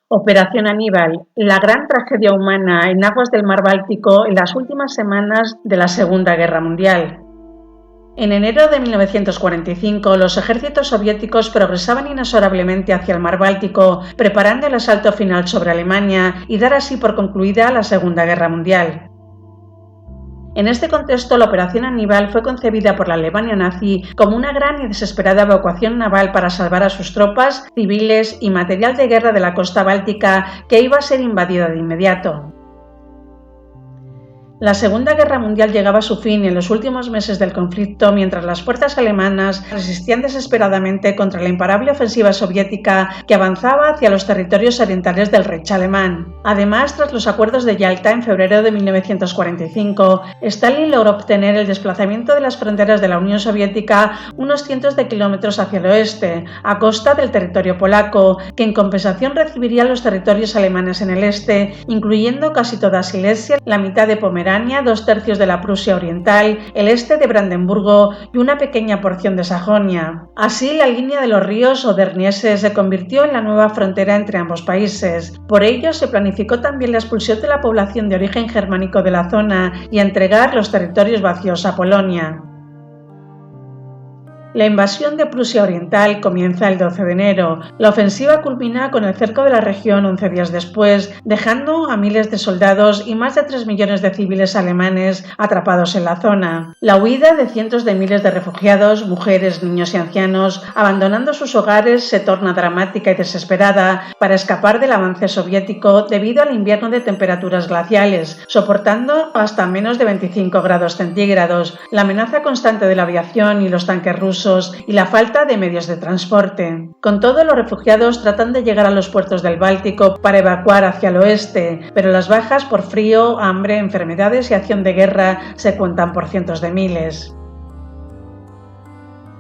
Operación Aníbal, la gran tragedia humana en aguas del mar Báltico en las últimas semanas de la Segunda Guerra Mundial. En enero de 1945, los ejércitos soviéticos progresaban inexorablemente hacia el mar Báltico, preparando el asalto final sobre Alemania y dar así por concluida la Segunda Guerra Mundial. En este contexto, la Operación Aníbal fue concebida por la Alemania nazi como una gran y desesperada evacuación naval para salvar a sus tropas, civiles y material de guerra de la costa báltica que iba a ser invadida de inmediato. La Segunda Guerra Mundial llegaba a su fin en los últimos meses del conflicto mientras las fuerzas alemanas resistían desesperadamente contra la imparable ofensiva soviética que avanzaba hacia los territorios orientales del Reich alemán. Además, tras los acuerdos de Yalta en febrero de 1945, Stalin logró obtener el desplazamiento de las fronteras de la Unión Soviética unos cientos de kilómetros hacia el oeste, a costa del territorio polaco, que en compensación recibiría los territorios alemanes en el este, incluyendo casi toda Silesia, la mitad de Pomerania, 2/3 de la Prusia Oriental, el este de Brandenburgo y una pequeña porción de Sajonia. Así, la línea de los ríos Oder-Neisse se convirtió en la nueva frontera entre ambos países. Por ello, se planificó también la expulsión de la población de origen germánico de la zona y entregar los territorios vacíos a Polonia. La invasión de Prusia Oriental comienza el 12 de enero. La ofensiva culmina con el cerco de la región 11 días después, dejando a miles de soldados y más de 3 millones de civiles alemanes atrapados en la zona. La huida de cientos de miles de refugiados, mujeres, niños y ancianos, abandonando sus hogares, se torna dramática y desesperada para escapar del avance soviético debido al invierno de temperaturas glaciales, soportando hasta menos de 25 grados centígrados, la amenaza constante de la aviación y los tanques rusos y la falta de medios de transporte. Con todo, los refugiados tratan de llegar a los puertos del Báltico para evacuar hacia el oeste, pero las bajas por frío, hambre, enfermedades y acción de guerra se cuentan por cientos de miles.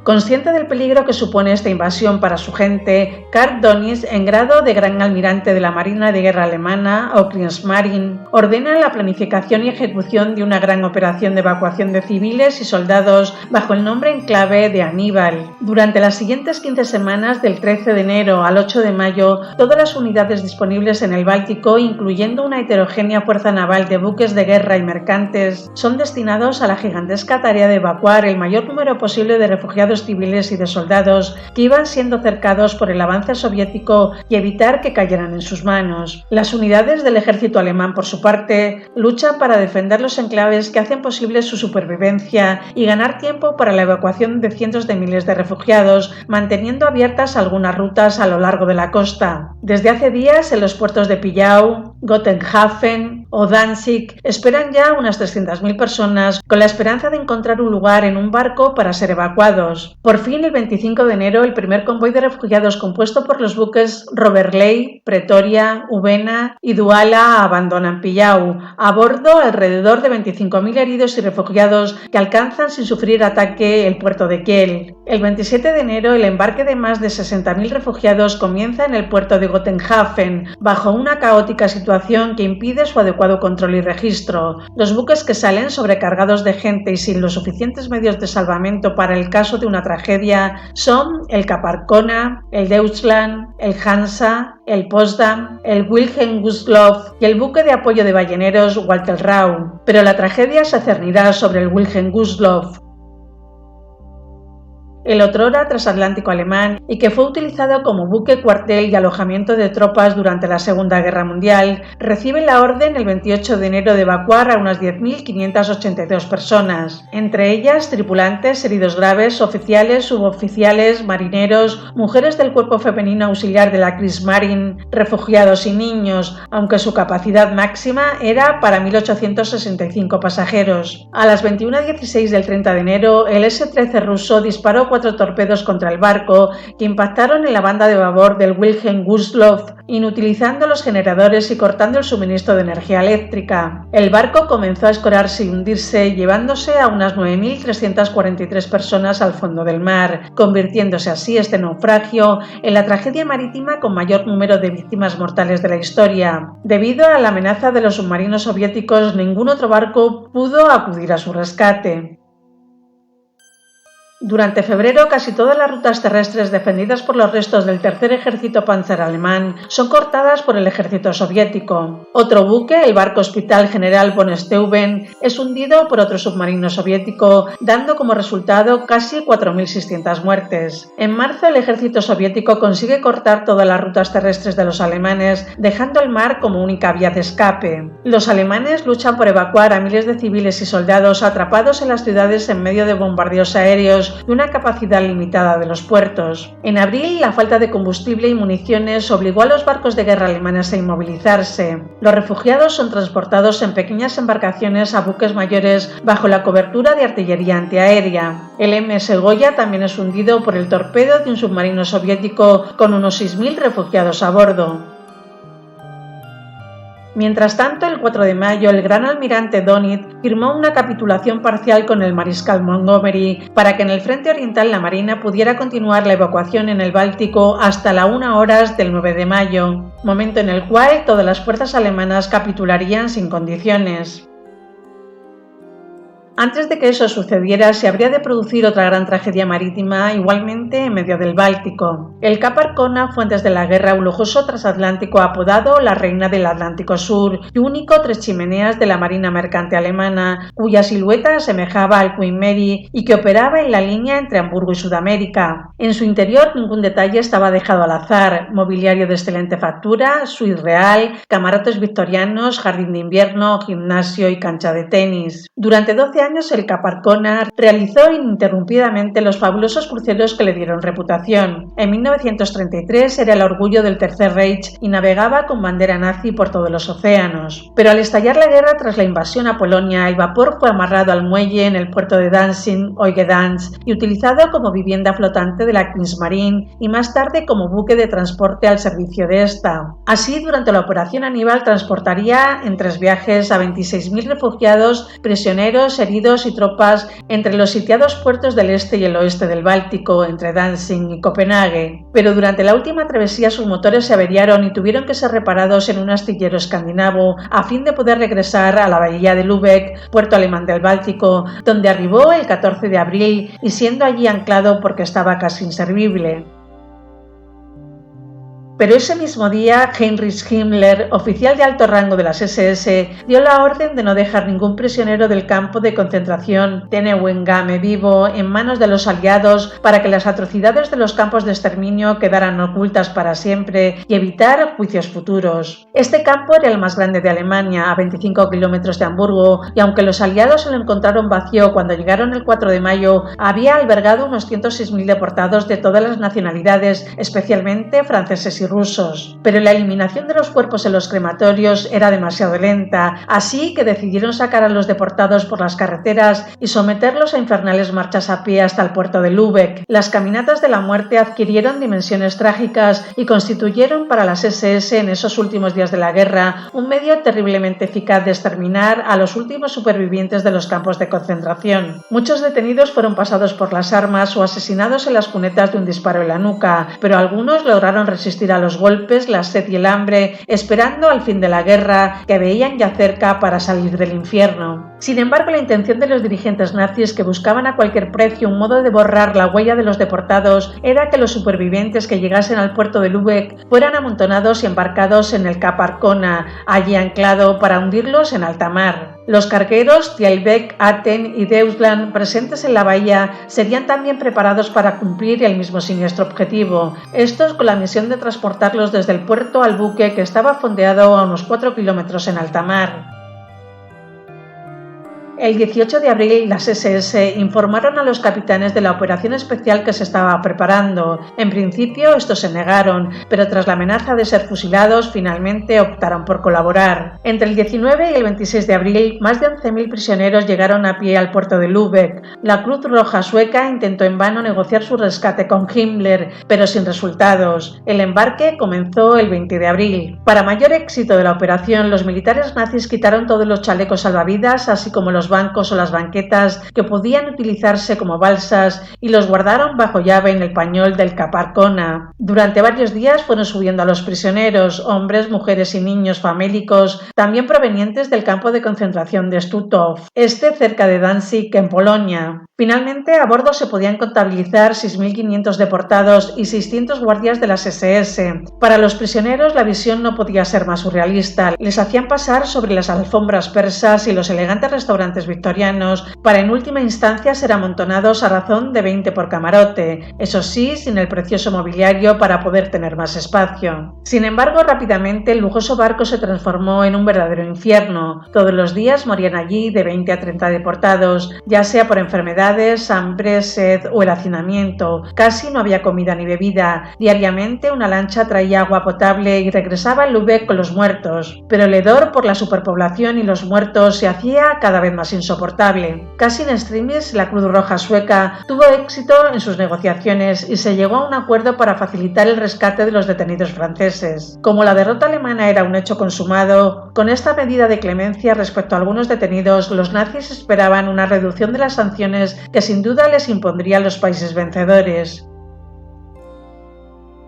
Consciente del peligro que supone esta invasión para su gente, Karl Dönitz, en grado de gran almirante de la Marina de Guerra alemana, o Kriegsmarine, ordena la planificación y ejecución de una gran operación de evacuación de civiles y soldados bajo el nombre en clave de Aníbal. Durante las siguientes 15 semanas, del 13 de enero al 8 de mayo, todas las unidades disponibles en el Báltico, incluyendo una heterogénea fuerza naval de buques de guerra y mercantes, son destinados a la gigantesca tarea de evacuar el mayor número posible de refugiados civiles y de soldados que iban siendo cercados por el avance soviético y evitar que cayeran en sus manos. Las unidades del ejército alemán, por su parte, luchan para defender los enclaves que hacen posible su supervivencia y ganar tiempo para la evacuación de cientos de miles de refugiados, manteniendo abiertas algunas rutas a lo largo de la costa. Desde hace días, en los puertos de Pillau, Gotenhafen o Danzig esperan ya unas 300.000 personas con la esperanza de encontrar un lugar en un barco para ser evacuados. Por fin, el 25 de enero, el primer convoy de refugiados compuesto por los buques Roberley, Pretoria, Uvena y Duala abandonan Pillau. A bordo, alrededor de 25.000 heridos y refugiados que alcanzan sin sufrir ataque el puerto de Kiel. El 27 de enero, el embarque de más de 60.000 refugiados comienza en el puerto de Gotenhafen, bajo una caótica situación que impide su adecuado control y registro. Los buques que salen sobrecargados de gente y sin los suficientes medios de salvamento para el caso de una tragedia son el Kaparkona, el Deutschland, el Hansa, el Potsdam, el Wilhelm Gustloff y el buque de apoyo de balleneros Walter Rau. Pero la tragedia se cernirá sobre el Wilhelm Gustloff, el otrora transatlántico alemán y que fue utilizado como buque cuartel y alojamiento de tropas durante la Segunda Guerra Mundial, recibe la orden el 28 de enero de evacuar a unas 10.582 personas, entre ellas tripulantes, heridos graves, oficiales, suboficiales, marineros, mujeres del cuerpo femenino auxiliar de la Kriegsmarine, refugiados y niños, aunque su capacidad máxima era para 1.865 pasajeros. A las 21:16 del 30 de enero, el S-13 ruso disparó 4 torpedos contra el barco que impactaron en la banda de babor del Wilhelm Gustloff, inutilizando los generadores y cortando el suministro de energía eléctrica. El barco comenzó a escorarse y hundirse, llevándose a unas 9.343 personas al fondo del mar, convirtiéndose así este naufragio en la tragedia marítima con mayor número de víctimas mortales de la historia. Debido a la amenaza de los submarinos soviéticos, ningún otro barco pudo acudir a su rescate. Durante febrero, casi todas las rutas terrestres defendidas por los restos del tercer ejército panzer alemán son cortadas por el ejército soviético. Otro buque, el barco hospital General von Steuben, es hundido por otro submarino soviético, dando como resultado casi 4.600 muertes. En marzo, el ejército soviético consigue cortar todas las rutas terrestres de los alemanes, dejando el mar como única vía de escape. Los alemanes luchan por evacuar a miles de civiles y soldados atrapados en las ciudades en medio de bombardeos aéreos y una capacidad limitada de los puertos. En abril, la falta de combustible y municiones obligó a los barcos de guerra alemanes a inmovilizarse. Los refugiados son transportados en pequeñas embarcaciones a buques mayores bajo la cobertura de artillería antiaérea. El MS Goya también es hundido por el torpedo de un submarino soviético con unos 6.000 refugiados a bordo. Mientras tanto, el 4 de mayo, el gran almirante Donitz firmó una capitulación parcial con el mariscal Montgomery para que en el frente oriental la Marina pudiera continuar la evacuación en el Báltico hasta la 1 horas del 9 de mayo, momento en el cual todas las fuerzas alemanas capitularían sin condiciones. Antes de que eso sucediera, se habría de producir otra gran tragedia marítima, igualmente en medio del Báltico. El Cap Arcona fue antes de la guerra un lujoso transatlántico apodado la Reina del Atlántico Sur y único tres chimeneas de la Marina Mercante Alemana, cuya silueta asemejaba al Queen Mary y que operaba en la línea entre Hamburgo y Sudamérica. En su interior ningún detalle estaba dejado al azar: mobiliario de excelente factura, suite real, camarotes victorianos, jardín de invierno, gimnasio y cancha de tenis. Durante 12 años el Cap Arcona realizó ininterrumpidamente los fabulosos cruceros que le dieron reputación. En 1933 era el orgullo del Tercer Reich y navegaba con bandera nazi por todos los océanos. Pero al estallar la guerra tras la invasión a Polonia, el vapor fue amarrado al muelle en el puerto de Danzig, Eugedanz, y utilizado como vivienda flotante de la Kriegsmarine y más tarde como buque de transporte al servicio de esta. Así, durante la Operación Aníbal transportaría en 3 viajes a 26.000 refugiados, prisioneros, heridos y tropas entre los sitiados puertos del este y el oeste del Báltico, entre Danzig y Copenhague. Pero durante la última travesía sus motores se averiaron y tuvieron que ser reparados en un astillero escandinavo a fin de poder regresar a la bahía de Lübeck, puerto alemán del Báltico, donde arribó el 14 de abril y siendo allí anclado porque estaba casi inservible. Pero ese mismo día, Heinrich Himmler, oficial de alto rango de las SS, dio la orden de no dejar ningún prisionero del campo de concentración de Neuengamme vivo en manos de los aliados para que las atrocidades de los campos de exterminio quedaran ocultas para siempre y evitar juicios futuros. Este campo era el más grande de Alemania, a 25 kilómetros de Hamburgo, y aunque los aliados se lo encontraron vacío cuando llegaron el 4 de mayo, había albergado unos 106.000 deportados de todas las nacionalidades, especialmente franceses y rusos. Pero la eliminación de los cuerpos en los crematorios era demasiado lenta, así que decidieron sacar a los deportados por las carreteras y someterlos a infernales marchas a pie hasta el puerto de Lübeck. Las caminatas de la muerte adquirieron dimensiones trágicas y constituyeron para las SS en esos últimos días de la guerra un medio terriblemente eficaz de exterminar a los últimos supervivientes de los campos de concentración. Muchos detenidos fueron pasados por las armas o asesinados en las cunetas de un disparo en la nuca, pero algunos lograron resistir a los golpes, la sed y el hambre, esperando al fin de la guerra que veían ya cerca para salir del infierno. Sin embargo, la intención de los dirigentes nazis, que buscaban a cualquier precio un modo de borrar la huella de los deportados, era que los supervivientes que llegasen al puerto de Lübeck fueran amontonados y embarcados en el Cap Arcona, allí anclado para hundirlos en alta mar. Los cargueros Thielbeck, Aten y Deutschland presentes en la bahía serían también preparados para cumplir el mismo siniestro objetivo, estos con la misión de transportarlos desde el puerto al buque que estaba fondeado a unos 4 kilómetros en alta mar. El 18 de abril, las SS informaron a los capitanes de la operación especial que se estaba preparando. En principio, estos se negaron, pero tras la amenaza de ser fusilados, finalmente optaron por colaborar. Entre el 19 y el 26 de abril, más de 11.000 prisioneros llegaron a pie al puerto de Lübeck. La Cruz Roja sueca intentó en vano negociar su rescate con Himmler, pero sin resultados. El embarque comenzó el 20 de abril. Para mayor éxito de la operación, los militares nazis quitaron todos los chalecos salvavidas, así como los bancos o las banquetas que podían utilizarse como balsas, y los guardaron bajo llave en el pañol del Cap Arcona. Durante varios días fueron subiendo a los prisioneros, hombres, mujeres y niños famélicos, también provenientes del campo de concentración de Stutthof, cerca de Danzig, en Polonia. Finalmente, a bordo se podían contabilizar 6.500 deportados y 600 guardias de las SS. Para los prisioneros la visión no podía ser más surrealista. Les hacían pasar sobre las alfombras persas y los elegantes restaurantes victorianos para en última instancia ser amontonados a razón de 20 por camarote, eso sí, sin el precioso mobiliario para poder tener más espacio. Sin embargo, rápidamente el lujoso barco se transformó en un verdadero infierno. Todos los días morían allí de 20 a 30 deportados, ya sea por enfermedad, hambre, sed o el hacinamiento. Casi no había comida ni bebida. Diariamente una lancha traía agua potable y regresaba a Lübeck con los muertos, pero el hedor por la superpoblación y los muertos se hacía cada vez más insoportable. Casi en extremis, la Cruz Roja sueca tuvo éxito en sus negociaciones y se llegó a un acuerdo para facilitar el rescate de los detenidos franceses. Como la derrota alemana era un hecho consumado, con esta medida de clemencia respecto a algunos detenidos, los nazis esperaban una reducción de las sanciones que sin duda les impondrían los países vencedores.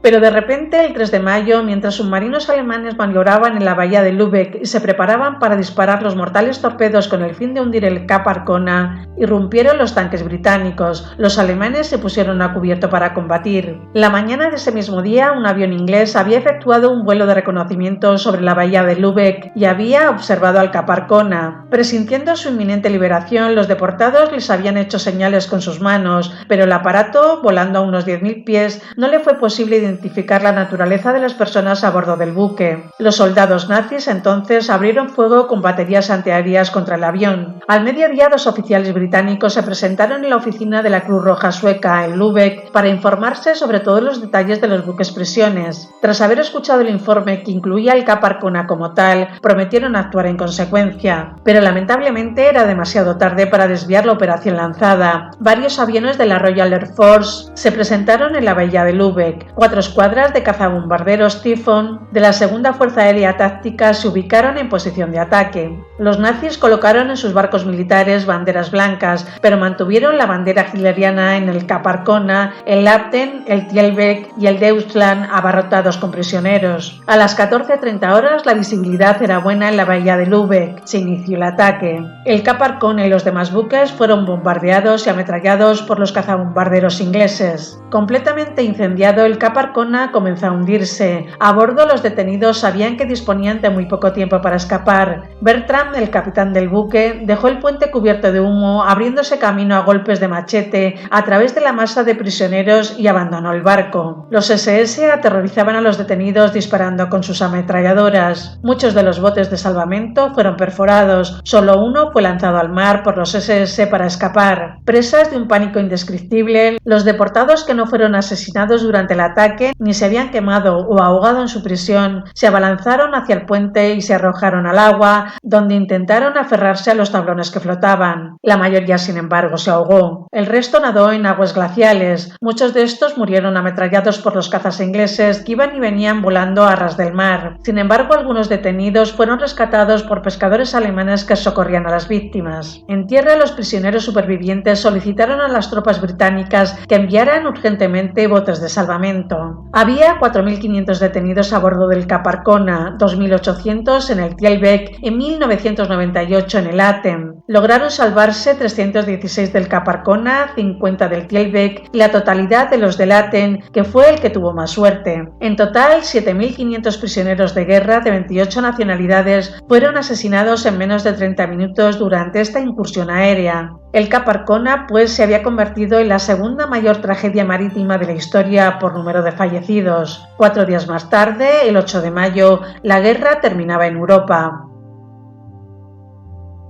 Pero de repente, el 3 de mayo, mientras submarinos alemanes maniobraban en la bahía de Lübeck y se preparaban para disparar los mortales torpedos con el fin de hundir el Cap Arcona, irrumpieron los tanques británicos. Los alemanes se pusieron a cubierto para combatir. La mañana de ese mismo día, un avión inglés había efectuado un vuelo de reconocimiento sobre la bahía de Lübeck y había observado al Cap Arcona. Presintiendo su inminente liberación, los deportados les habían hecho señales con sus manos, pero el aparato, volando a unos 10.000 pies, no le fue posible identificar la naturaleza de las personas a bordo del buque. Los soldados nazis entonces abrieron fuego con baterías antiaéreas contra el avión. Al mediodía, 2 oficiales británicos se presentaron en la oficina de la Cruz Roja sueca en Lübeck para informarse sobre todos los detalles de los buques prisiones. Tras haber escuchado el informe, que incluía el Cap Arcona como tal, prometieron actuar en consecuencia. Pero lamentablemente era demasiado tarde para desviar la operación lanzada. Varios aviones de la Royal Air Force se presentaron en la bahía de Lübeck. 4 escuadras de cazabombarderos Typhoon de la Segunda Fuerza Aérea Táctica se ubicaron en posición de ataque. Los nazis colocaron en sus barcos militares banderas blancas, pero mantuvieron la bandera hitleriana en el Cap Arcona, el Lapten, el Tielbeck y el Deutschland abarrotados con prisioneros. A las 14:30 horas la visibilidad era buena en la bahía de Lübeck. Se inició el ataque. El Cap Arcona y los demás buques fueron bombardeados y ametrallados por los cazabombarderos ingleses. Completamente incendiado, el Cap Arcona comenzó a hundirse. A bordo, los detenidos sabían que disponían de muy poco tiempo para escapar. Bertram, el capitán del buque, dejó el puente cubierto de humo, abriéndose camino a golpes de machete a través de la masa de prisioneros y abandonó el barco. Los SS aterrorizaban a los detenidos disparando con sus ametralladoras. Muchos de los botes de salvamento fueron perforados. Solo uno fue lanzado al mar por los SS para escapar. Presas de un pánico indescriptible, los deportados que no fueron asesinados durante el ataque ni se habían quemado o ahogado en su prisión, se abalanzaron hacia el puente y se arrojaron al agua, donde intentaron aferrarse a los tablones que flotaban. La mayoría, sin embargo, se ahogó. El resto nadó en aguas glaciales. Muchos de estos murieron ametrallados por los cazas ingleses que iban y venían volando a ras del mar. Sin embargo, algunos detenidos fueron rescatados por pescadores alemanes que socorrían a las víctimas. En tierra, los prisioneros supervivientes solicitaron a las tropas británicas que enviaran urgentemente botes de salvamento. Había 4.500 detenidos a bordo del Cap Arcona, 2.800 en el Tielbeck y 1.998 en el Atem. Lograron salvarse 316 del Cap Arcona, 50 del Tielbeck y la totalidad de los del Atem, que fue el que tuvo más suerte. En total, 7.500 prisioneros de guerra de 28 nacionalidades fueron asesinados en menos de 30 minutos durante esta incursión aérea. El Cap Arcona, pues, se había convertido en la segunda mayor tragedia marítima de la historia por número de fallecidos. 4 días más tarde, el 8 de mayo, la guerra terminaba en Europa.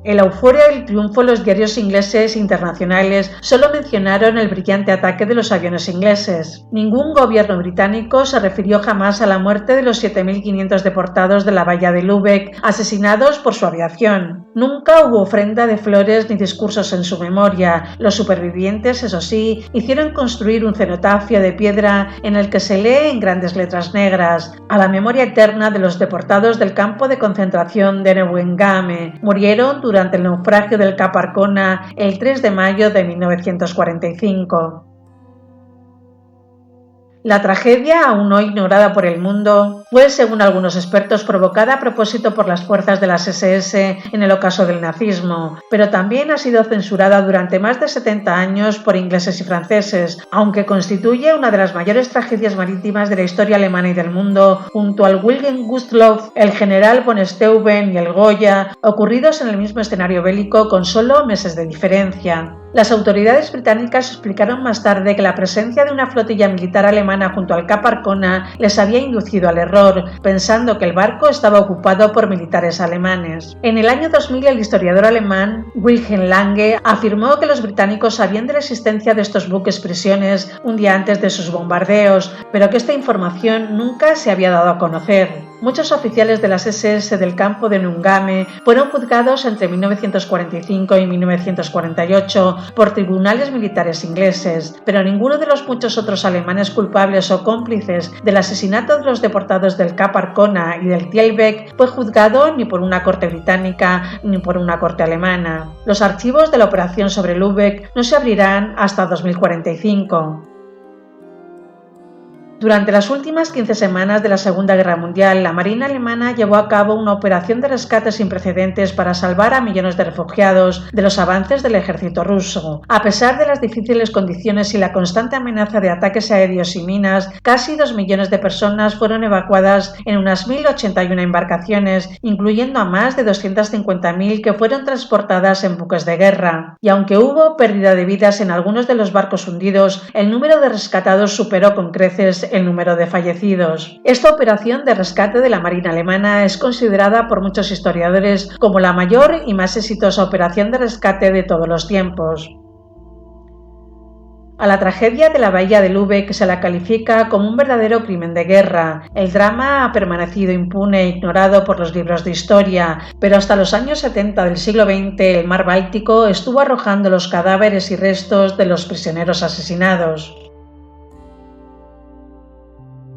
En la euforia del triunfo, los diarios ingleses e internacionales solo mencionaron el brillante ataque de los aviones ingleses. Ningún gobierno británico se refirió jamás a la muerte de los 7.500 deportados de la bahía de Lübeck, asesinados por su aviación. Nunca hubo ofrenda de flores ni discursos en su memoria. Los supervivientes, eso sí, hicieron construir un cenotafio de piedra en el que se lee en grandes letras negras: a la memoria eterna de los deportados del campo de concentración de Neuengamme. Murieron durante el naufragio del Cap Arcona el 3 de mayo de 1945. La tragedia, aún hoy ignorada por el mundo, fue, según algunos expertos, provocada a propósito por las fuerzas de las SS en el ocaso del nazismo, pero también ha sido censurada durante más de 70 años por ingleses y franceses, aunque constituye una de las mayores tragedias marítimas de la historia alemana y del mundo, junto al Wilhelm Gustloff, el general von Steuben y el Goya, ocurridos en el mismo escenario bélico con solo meses de diferencia. Las autoridades británicas explicaron más tarde que la presencia de una flotilla militar alemana junto al Cap Arcona les había inducido al error, pensando que el barco estaba ocupado por militares alemanes. En el año 2000, el historiador alemán Wilhelm Lange afirmó que los británicos sabían de la existencia de estos buques prisiones un día antes de sus bombardeos, pero que esta información nunca se había dado a conocer. Muchos oficiales de las SS del campo de Neuengamme fueron juzgados entre 1945 y 1948 por tribunales militares ingleses, pero ninguno de los muchos otros alemanes culpables o cómplices del asesinato de los deportados del Cap Arcona y del Thielbeck fue juzgado ni por una corte británica ni por una corte alemana. Los archivos de la operación sobre Lübeck no se abrirán hasta 2045. Durante las últimas 15 semanas de la Segunda Guerra Mundial, la Marina alemana llevó a cabo una operación de rescate sin precedentes para salvar a millones de refugiados de los avances del ejército ruso. A pesar de las difíciles condiciones y la constante amenaza de ataques aéreos y minas, casi 2 millones de personas fueron evacuadas en unas 1.081 embarcaciones, incluyendo a más de 250.000 que fueron transportadas en buques de guerra. Y aunque hubo pérdida de vidas en algunos de los barcos hundidos, el número de rescatados superó con creces el número de fallecidos. Esta operación de rescate de la Marina alemana es considerada por muchos historiadores como la mayor y más exitosa operación de rescate de todos los tiempos. A la tragedia de la bahía de Lübeck se la califica como un verdadero crimen de guerra. El drama ha permanecido impune e ignorado por los libros de historia, pero hasta los años 70 del siglo XX el mar Báltico estuvo arrojando los cadáveres y restos de los prisioneros asesinados.